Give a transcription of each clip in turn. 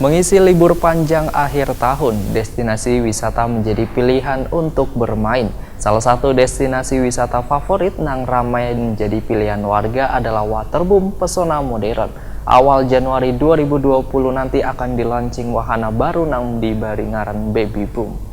Mengisi libur panjang akhir tahun, destinasi wisata menjadi pilihan untuk bermain. Salah satu destinasi wisata favorit yang ramai menjadi pilihan warga adalah Waterboom Pesona Modern. Awal Januari 2020 nanti akan dilaunching wahana baru yang diberi ngaran Baby Boom.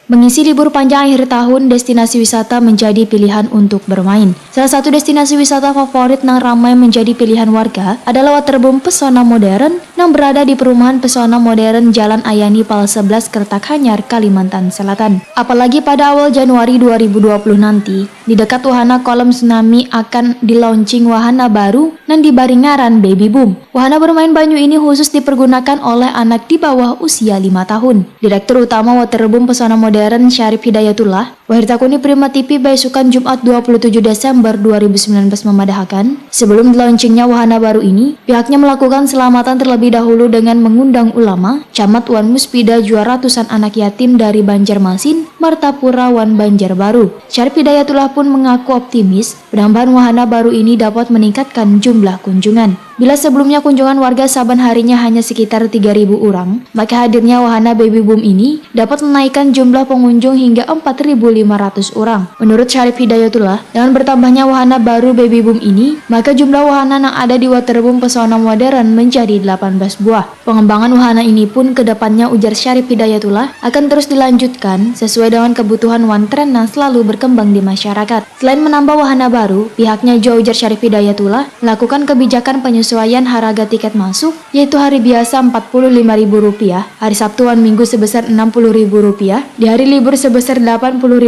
Mengisi libur panjang akhir tahun, destinasi wisata menjadi pilihan untuk bermain. Salah satu destinasi wisata favorit yang ramai menjadi pilihan warga adalah Waterboom Pesona Modern yang berada di perumahan Pesona Modern Jalan Ayani Pal 11 Kertakanyar, Kalimantan Selatan. Apalagi pada awal Januari 2020 nanti, di dekat wahana kolam tsunami akan di-launching wahana baru yang diberi ngaran Baby Boom. Wahana bermain banyu ini khusus dipergunakan oleh anak di bawah usia 5 tahun. Direktur Utama Waterboom Pesona Modern Syarif Hidayatullah, Wahirta Kuni Prima TV Baisukan Jumat 27 Desember 2019 memadahkan, sebelum launchingnya wahana baru ini, pihaknya melakukan selamatan terlebih dahulu dengan mengundang ulama, camat Wan Muspida jua ratusan anak yatim dari Banjarmasin, Martapura Wan Banjarbaru. Syarif Hidayatullah pun mengaku optimis, penambahan wahana baru ini dapat meningkatkan jumlah kunjungan. Bila sebelumnya kunjungan warga saban harinya hanya sekitar 3.000 orang, maka hadirnya wahana Baby Boom ini dapat menaikkan jumlah pengunjung hingga 4.500 orang. Menurut Syarif Hidayatullah, dengan bertambahnya wahana baru Baby Boom ini, maka jumlah wahana yang ada di Waterboom Pesona Modern menjadi 18 buah. Pengembangan wahana ini pun kedepannya, ujar Syarif Hidayatullah, akan terus dilanjutkan sesuai dengan kebutuhan wan tren yang selalu berkembang di masyarakat. Selain menambah wahana baru, pihaknya juga, ujar Syarif Hidayatullah, melakukan kebijakan penyesuaian harga tiket masuk, yaitu hari biasa Rp45.000, hari Sabtu dan Minggu sebesar Rp60.000, di hari libur sebesar Rp80.000,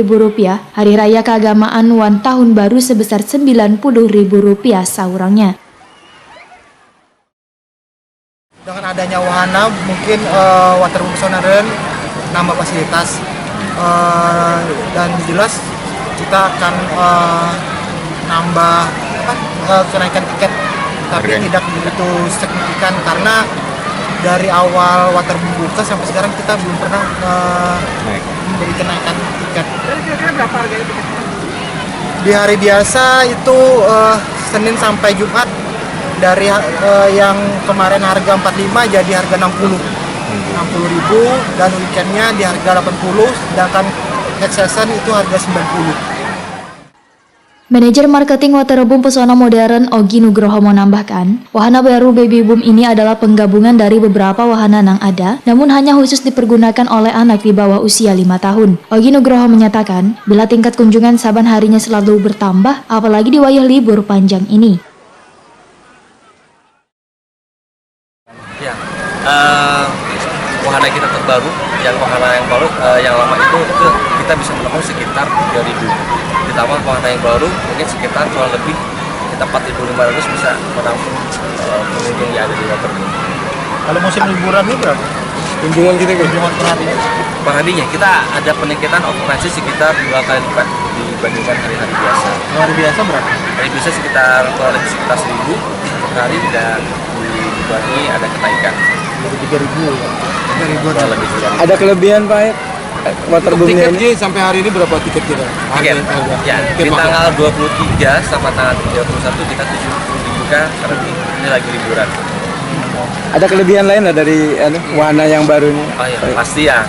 hari raya keagamaan wan tahun baru sebesar Rp90.000 saurangnya. Dengan adanya wahana, mungkin Waterboom Pesona Modern nambah fasilitas, dan jelas kita akan nambah kenaikan tiket, tapi tidak begitu signifikan karena dari awal Waterboom buka sampai sekarang kita belum pernah memberi kenaikan tiket. Kira-kira berapa harganya tiket? Di hari biasa itu Senin sampai Jumat dari yang kemarin harga 45 jadi harga 60.000, dan weekendnya di harga 80, sedangkan next season itu harga 90. Manajer Marketing Waterboom Pesona Modern Ogi Nugroho menambahkan, wahana baru Baby Boom ini adalah penggabungan dari beberapa wahana yang ada, namun hanya khusus dipergunakan oleh anak di bawah usia 5 tahun. Ogi Nugroho menyatakan, bila tingkat kunjungan saban harinya selalu bertambah, apalagi di wayah libur panjang ini. Ya, wahana kita terbaru, wahana yang baru, yang lama itu kita bisa menemukan sekitar 3.000. Ditambah wahana yang baru mungkin sekitar kurang lebih kita 4.500 bisa menampung pengunjung yang ada di Waterboom. Kalau musim liburan ini berapa? Kunjungan per harinya kita ada peningkatan okupansi sekitar 2 kali lipat dibandingkan hari-hari biasa. Hari biasa berapa? Hari biasa sekitar kurang lebih sekitar 1.000 per hari, dan di bulan ini ada kenaikan. 3.000 lebih. Ada kelebihan Pak Waterboomnya ini? Sampai hari ini berapa tiket kita? Ya, di tanggal 23 sampai tanggal 31 kita dibuka karena ini lagi liburan. Ada kelebihan lain lah dari wahana yang baru ini? Oh iya, pasti ya.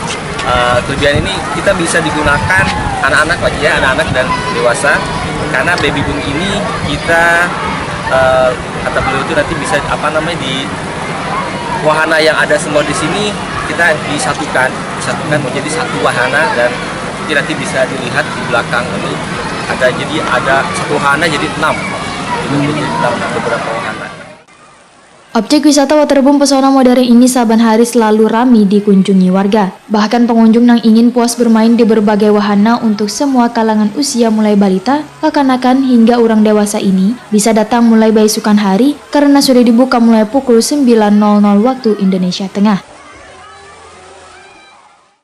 Kelebihan ini kita bisa digunakan anak-anak dan dewasa, karena Baby Boom ini kita kata beliau itu nanti bisa di wahana yang ada semua di sini kita disatukan menjadi satu wahana, dan nanti bisa dilihat di belakang ini ada satu wahana jadi 6. Jadi 6 beberapa wahana. Objek wisata Waterboom Pesona Modern ini saban hari selalu ramai dikunjungi warga. Bahkan pengunjung yang ingin puas bermain di berbagai wahana untuk semua kalangan usia mulai balita, kekanak-kanakan hingga orang dewasa ini bisa datang mulai beesokan hari karena sudah dibuka mulai pukul 9.00 waktu Indonesia Tengah.